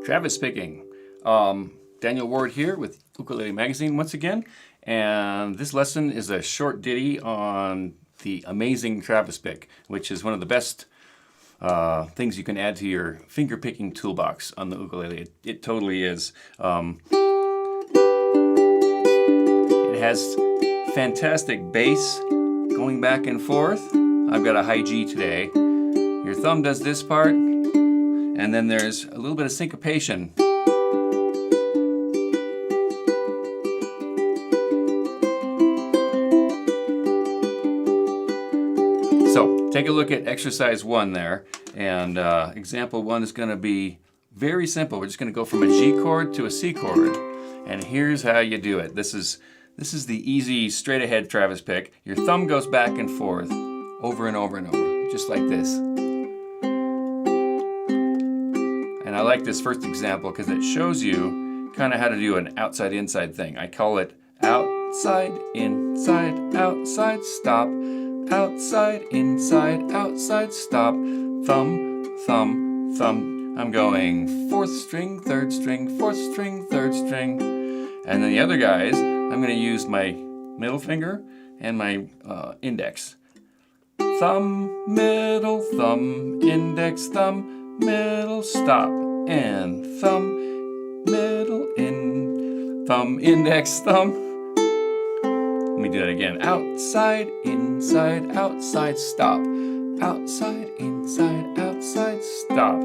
Travis picking. Daniel Ward here with Ukulele Magazine once again, and this lesson is a short ditty on the amazing Travis pick, which is one of the best things you can add to your finger picking toolbox on the ukulele. It totally is. It has fantastic bass going back and forth. I've got a high G today. Your thumb does this part, and then there's a little bit of syncopation. So take a look at exercise 1 there, and example 1 is going to be very simple. We're just going to go from a G chord to a C chord, and here's how you do it. This is the easy straight ahead Travis pick. Your thumb goes back and forth over and over and over, just like this. And I like this first example because it shows you kind of how to do an outside-inside thing. I call it outside, inside, outside, stop. Outside, inside, outside, stop. Thumb, thumb, thumb. I'm going 4th string, 3rd string, 4th string, 3rd string. And then the other guys, I'm going to use my middle finger and my index. Thumb, middle, thumb, index, thumb, middle, stop. And thumb, middle, thumb, index, thumb. Let me do that again. Outside, inside, outside, stop. Outside, inside, outside, stop.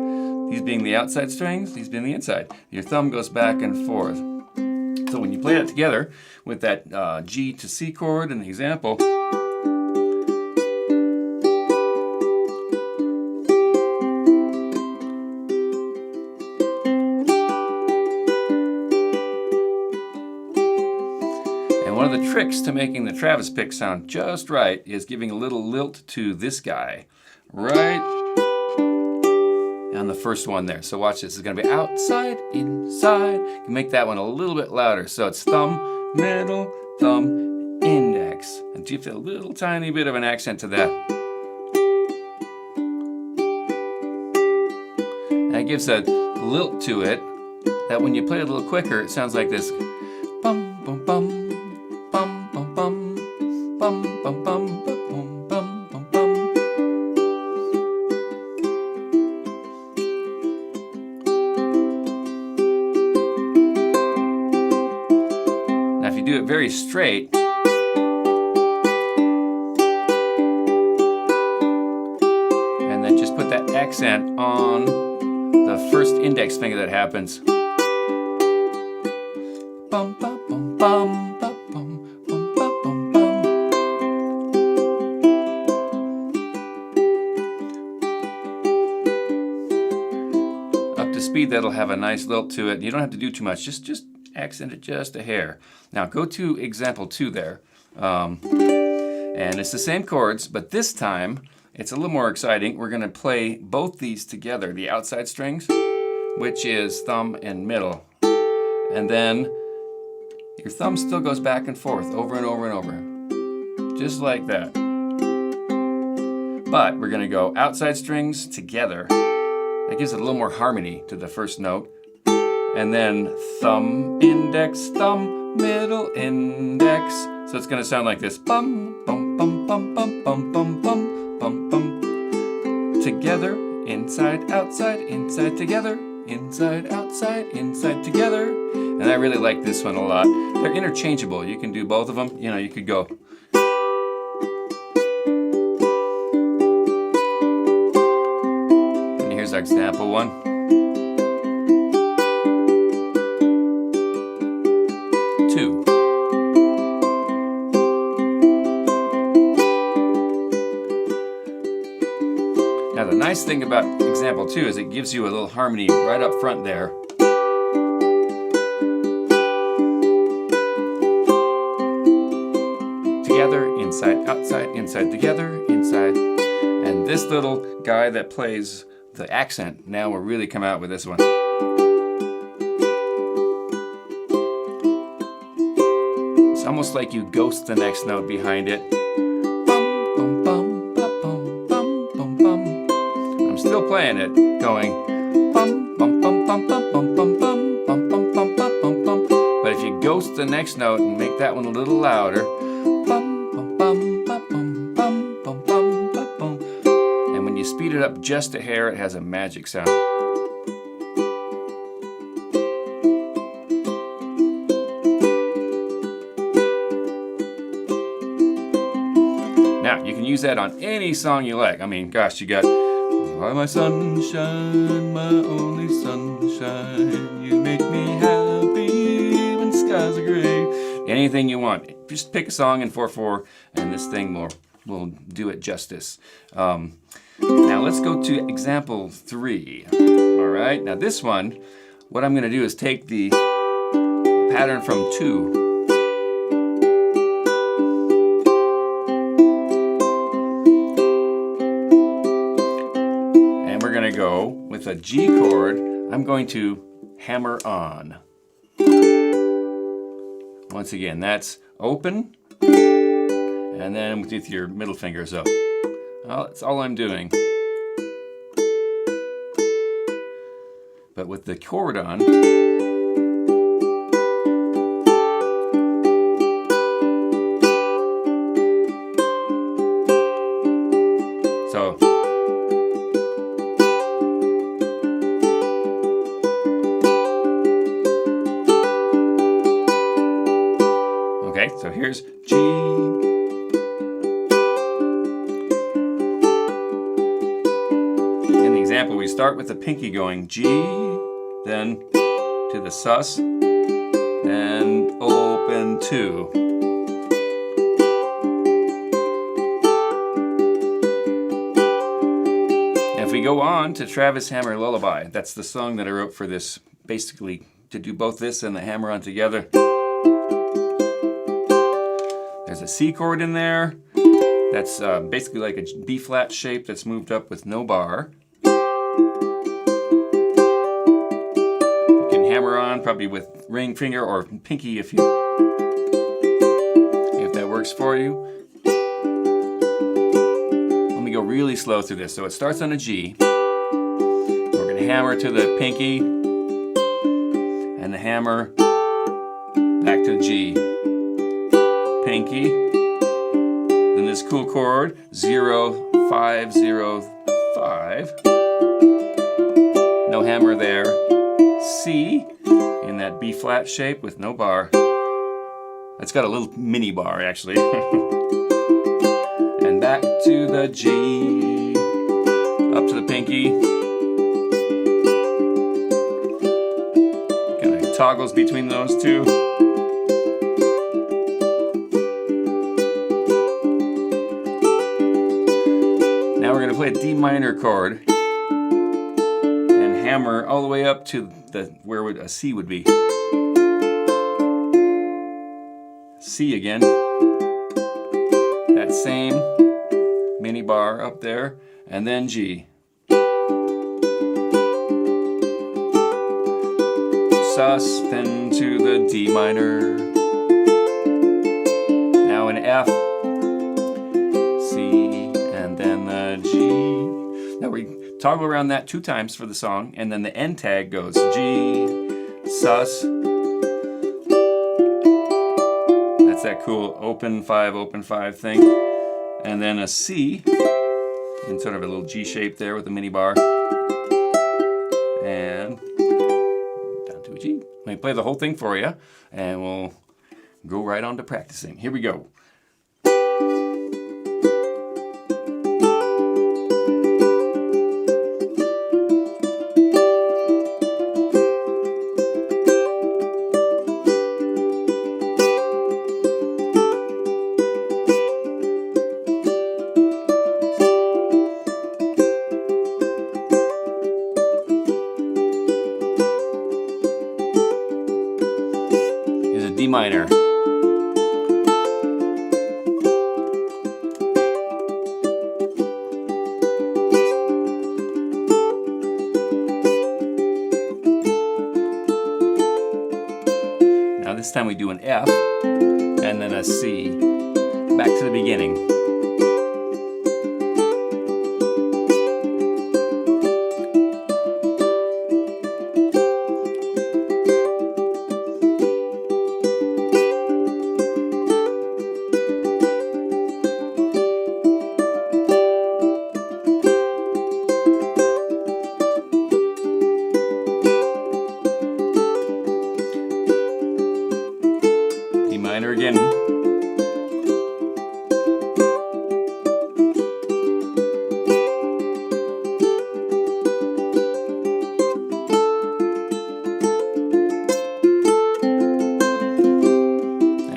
These being the outside strings, these being the inside. Your thumb goes back and forth. So when you play that together with that G to C chord in the example, and one of the tricks to making the Travis pick sound just right is giving a little lilt to this guy right on the first one there. So watch this. It's going to be outside, inside. You can make that one a little bit louder. So it's thumb, middle, thumb, index. And give a little tiny bit of an accent to that. And it gives a lilt to it that when you play it a little quicker, it sounds like this. Bum, bum, bum. Bum, bum, bum, bum, bum, bum, bum, bum, bum, bum. Now if you do it very straight, and then just put that accent on the first index finger that happens. Bum, bum, bum, bum, bum. Speed, that'll have a nice lilt to it. You don't have to do too much, just accent it just a hair. Now go to example 2 there, and it's the same chords, but this time it's a little more exciting. We're going to play both these together, the outside strings, which is thumb and middle, and then your thumb still goes back and forth over and over and over, just like that. But we're going to go outside strings together. That gives it a little more harmony to the first note. And then thumb, index, thumb, middle, index. So it's going to sound like this. Bum, bum, bum, bum, bum, bum, bum, bum, bum, bum. Together, inside, outside, inside, together. Inside, outside, inside, together. And I really like this one a lot. They're interchangeable. You can do both of them. You know, you could go. Here's example 1. 2. Now the nice thing about example 2 is it gives you a little harmony right up front there. Together, inside, outside, inside, together, inside. And this little guy that plays the accent, now we'll really come out with this one. It's almost like you ghost the next note behind it. Bum, bum, bum, bum, bum, bum, bum, bum. I'm still playing it, going bum, bum, bum, bum, bum, bum, bum. the next note and make that one a little louder. Bum, bum, bum, bum, bum, bum, bum, bum, bum, bum. And when you speed it up just a hair, it has a magic sound. Now, you can use that on any song you like. I mean, gosh, you got "You are my sunshine, my only sunshine. You make me happy when skies are gray." Anything you want. Just pick a song in 4/4, and this thing will do it justice. Now, let's go to example 3. All right, now this one, what I'm going to do is take the pattern from 2. We're going to go with a G chord. I'm going to hammer on. Once again, that's open, and then with your middle fingers up. Well, that's all I'm doing. But with the chord on, so okay, so here's G. In the example, we start with the pinky going G, then to the sus, then open 2. And if we go on to Travis Hammer Lullaby, that's the song that I wrote for this, basically to do both this and the hammer-on together. There's a C chord in there. That's basically like a B flat shape that's moved up with no bar. You can hammer on probably with ring finger or pinky if that works for you. Let me go really slow through this. So it starts on a G. We're going to hammer to the pinky and the hammer back to the G. Pinky, then this cool chord 0 5 0 5. No hammer there. C in that B flat shape with no bar. It's got a little mini bar actually. And back to the G, up to the pinky. Kind of toggles between those two. Now we're going to play a D minor chord and hammer all the way up to where a C would be. C again. That same mini bar up there, and then G. Sus, then to the D minor. Now an F, C, and then the G. Now we toggle around that 2 times for the song, and then the end tag goes G, sus. That's that cool open 5 thing. And then a C in sort of a little G shape there with a mini bar. And down to a G. Let me play the whole thing for you, and we'll go right on to practicing. Here we go. D minor. Now this time we do an F and then a C. Back to the beginning. in.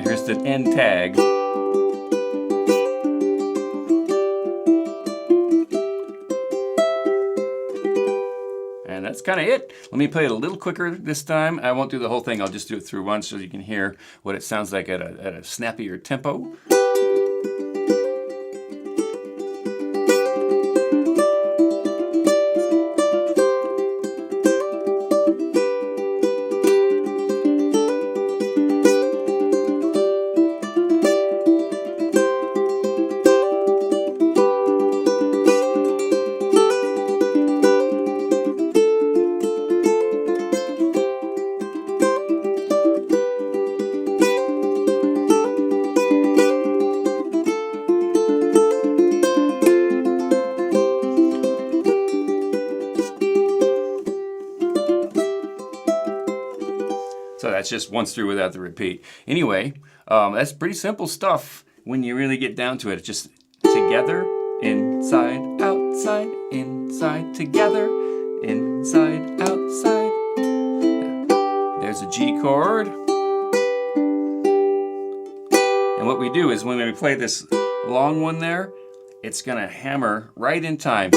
Here's the end tag. And that's kind of it. Let me play it a little quicker this time. I won't do the whole thing. I'll just do it through once so you can hear what it sounds like at a snappier tempo. So that's just once through without the repeat. Anyway, that's pretty simple stuff when you really get down to it. It's just together, inside, outside, inside, together, inside, outside. There's a G chord. And what we do is when we play this long one there, it's gonna hammer right in time.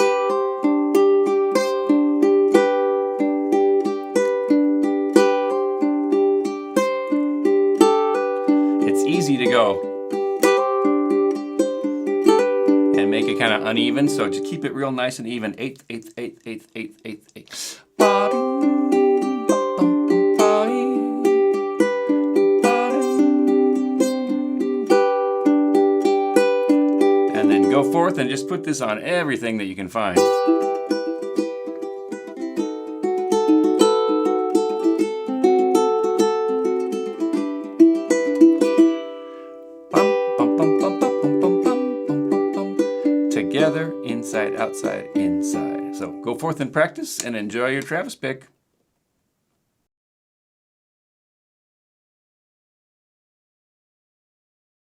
Easy to go and make it kind of uneven, so just keep it real nice and even. Eighth, eighth, eighth, eighth, eighth, eighth, eighth. And then go forth and just put this on everything that you can find. Together, inside, outside, inside. So go forth and practice and enjoy your Travis pick.